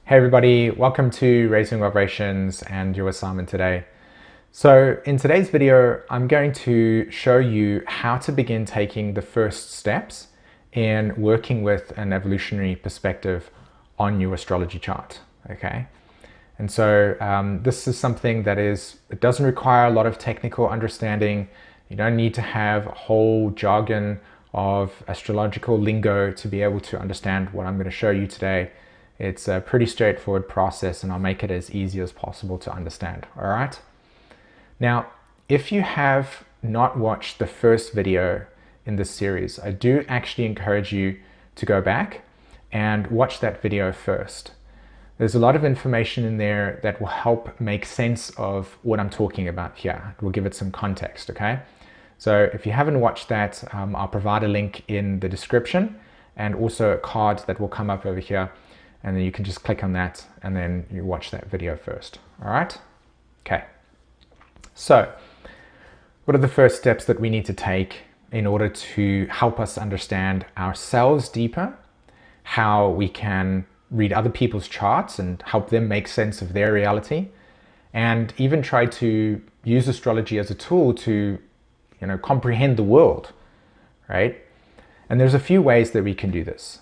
Hey everybody, welcome to Raising Vibrations and your assignment today. So in today's video, I'm going to show you how to begin taking the first steps in working with an evolutionary perspective on your astrology chart, okay? And so this is something that it doesn't require a lot of technical understanding. You don't need to have a whole jargon of astrological lingo to be able to understand what I'm going to show you today. It's a pretty straightforward process and I'll make it as easy as possible to understand, all right? Now, if you have not watched the first video in this series, I do actually encourage you to go back and watch that video first. There's a lot of information in there that will help make sense of what I'm talking about here. It will give it some context, okay? So if you haven't watched that, I'll provide a link in the description and also a card that will come up over here. And then you can just click on that and then you watch that video first. All right? Okay. So what are the first steps that we need to take in order to help us understand ourselves deeper, how we can read other people's charts and help them make sense of their reality, and even try to use astrology as a tool to, comprehend the world, right? And there's a few ways that we can do this.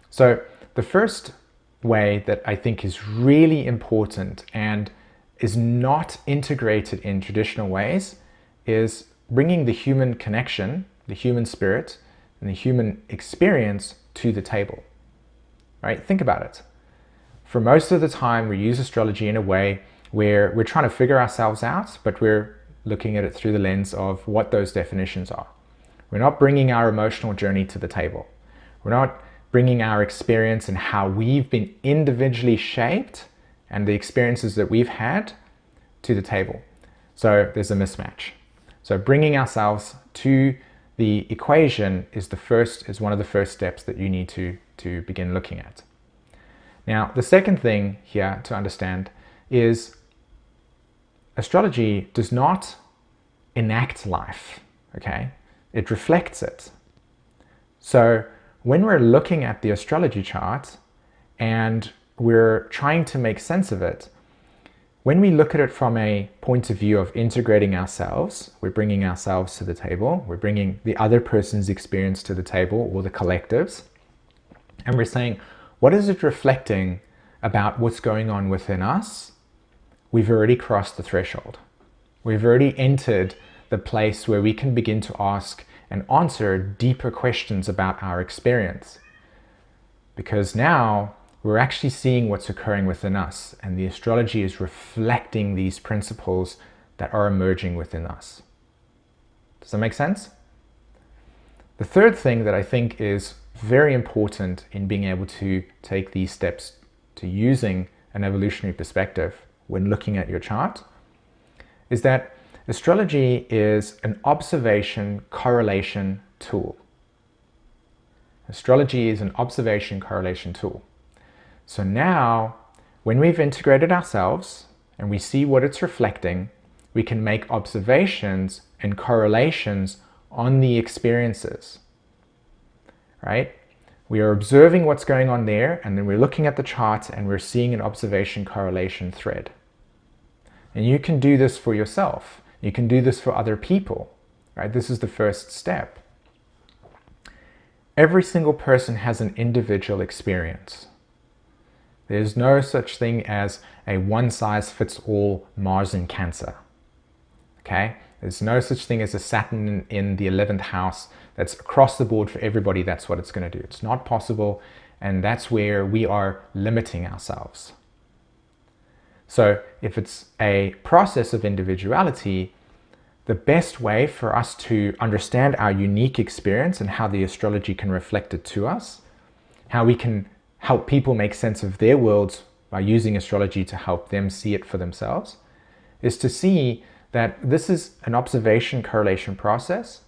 So the first way that I think is really important and is not integrated in traditional ways is bringing the human connection, the human spirit, and the human experience to the table, right? Think about it. For most of the time, we use astrology in a way where we're trying to figure ourselves out, but we're looking at it through the lens of what those definitions are. We're not bringing our emotional journey to the table. We're not bringing our experience and how we've been individually shaped and the experiences that we've had to the table. So there's a mismatch. So bringing ourselves to the equation is one of the first steps that you need to begin looking at. Now, the second thing here to understand is astrology does not enact life, okay? It reflects it. So when we're looking at the astrology chart and we're trying to make sense of it, when we look at it from a point of view of integrating ourselves, we're bringing ourselves to the table, we're bringing the other person's experience to the table, or the collectives, and we're saying, what is it reflecting about what's going on within us? We've already crossed the threshold. We've already entered the place where we can begin to ask and answer deeper questions about our experience. Because now we're actually seeing what's occurring within us, and the astrology is reflecting these principles that are emerging within us. Does that make sense? The third thing that I think is very important in being able to take these steps to using an evolutionary perspective when looking at your chart is that astrology is an observation correlation tool. Astrology is an observation correlation tool. So now, when we've integrated ourselves and we see what it's reflecting, we can make observations and correlations on the experiences, right? We are observing what's going on there, and then we're looking at the chart and we're seeing an observation correlation thread. And you can do this for yourself. You can do this for other people, right? This is the first step. Every single person has an individual experience. There's no such thing as a one-size-fits-all Mars in Cancer, okay? There's no such thing as a Saturn in the 11th house that's across the board for everybody. That's what it's going to do. It's not possible, and that's where we are limiting ourselves. So if it's a process of individuality, the best way for us to understand our unique experience and how the astrology can reflect it to us, how we can help people make sense of their worlds by using astrology to help them see it for themselves, is to see that this is an observation correlation process,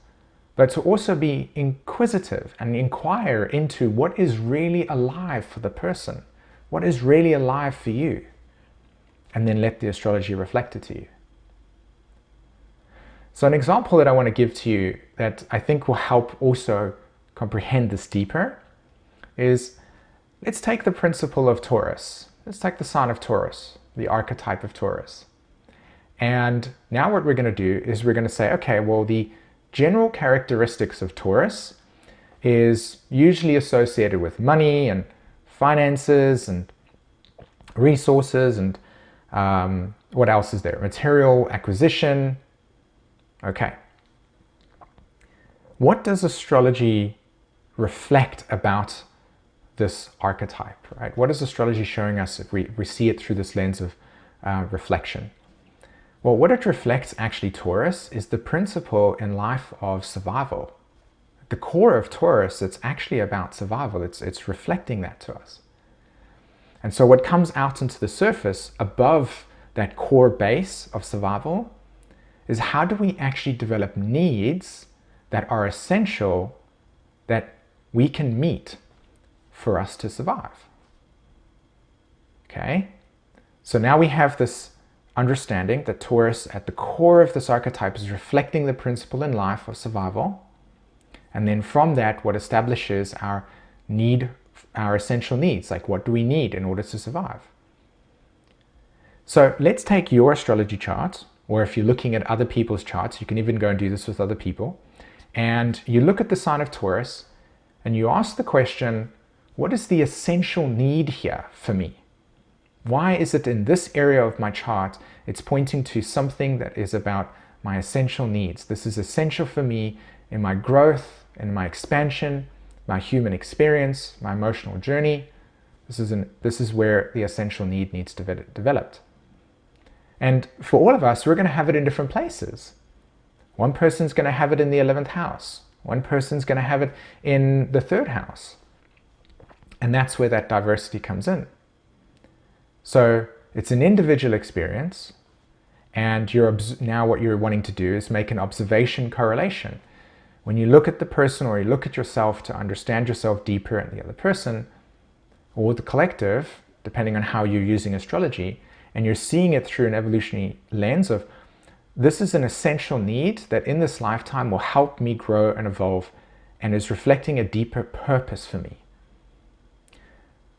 but to also be inquisitive and inquire into what is really alive for the person, what is really alive for you, and then let the astrology reflect it to you. So an example that I want to give to you that I think will help also comprehend this deeper is, let's take the principle of Taurus. let's take the sign of Taurus, the archetype of Taurus. And now what we're going to do is we're going to say, okay, well, the general characteristics of Taurus is usually associated with money and finances and resources and what else is there? Material acquisition. Okay. What does astrology reflect about this archetype, right? What is astrology showing us if we see it through this lens of reflection? Well, what it reflects actually, Taurus, is the principle in life of survival. The core of Taurus, it's actually about survival. It's reflecting that to us. And so what comes out into the surface above that core base of survival is how do we actually develop needs that are essential that we can meet for us to survive. Okay, so now we have this understanding that Taurus at the core of this archetype is reflecting the principle in life of survival. And then from that, what establishes our essential needs, like what do we need in order to survive? So let's take your astrology chart, or if you're looking at other people's charts, you can even go and do this with other people. And you look at the sign of Taurus and you ask the question, what is the essential need here for me? Why is it in this area of my chart, it's pointing to something that is about my essential needs? This is essential for me in my growth, in my expansion, my human experience, my emotional journey. This is where the essential need needs to be developed. And for all of us, we're going to have it in different places. One person's going to have it in the 11th house. One person's going to have it in the 3rd house. And that's where that diversity comes in. So it's an individual experience, and now what you're wanting to do is make an observation correlation. When you look at the person or you look at yourself to understand yourself deeper and the other person, or the collective, depending on how you're using astrology, and you're seeing it through an evolutionary lens of, this is an essential need that in this lifetime will help me grow and evolve and is reflecting a deeper purpose for me.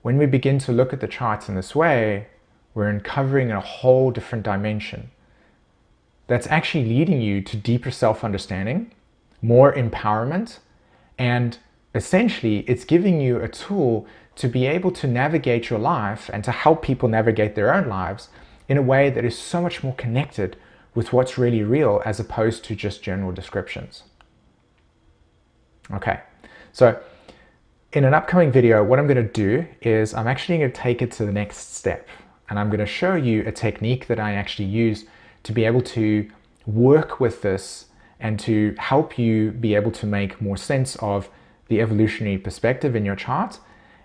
When we begin to look at the charts in this way, we're uncovering a whole different dimension that's actually leading you to deeper self-understanding, more empowerment, and essentially it's giving you a tool to be able to navigate your life and to help people navigate their own lives in a way that is so much more connected with what's really real as opposed to just general descriptions. Okay, so in an upcoming video, what I'm going to do is I'm actually going to take it to the next step, and I'm going to show you a technique that I actually use to be able to work with this and to help you be able to make more sense of the evolutionary perspective in your chart.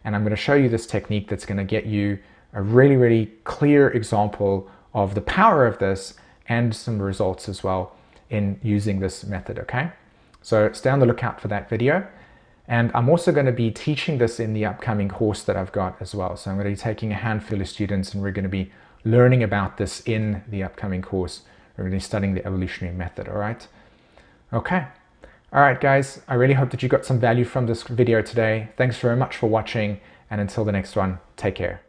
And I'm going to show you this technique that's going to get you a really, really clear example of the power of this and some results as well in using this method, okay? So stay on the lookout for that video. And I'm also going to be teaching this in the upcoming course that I've got as well. So I'm going to be taking a handful of students and we're going to be learning about this in the upcoming course. We're going to be studying the evolutionary method, all right? Okay. All right, guys, I really hope that you got some value from this video today. Thanks very much for watching, and until the next one, take care.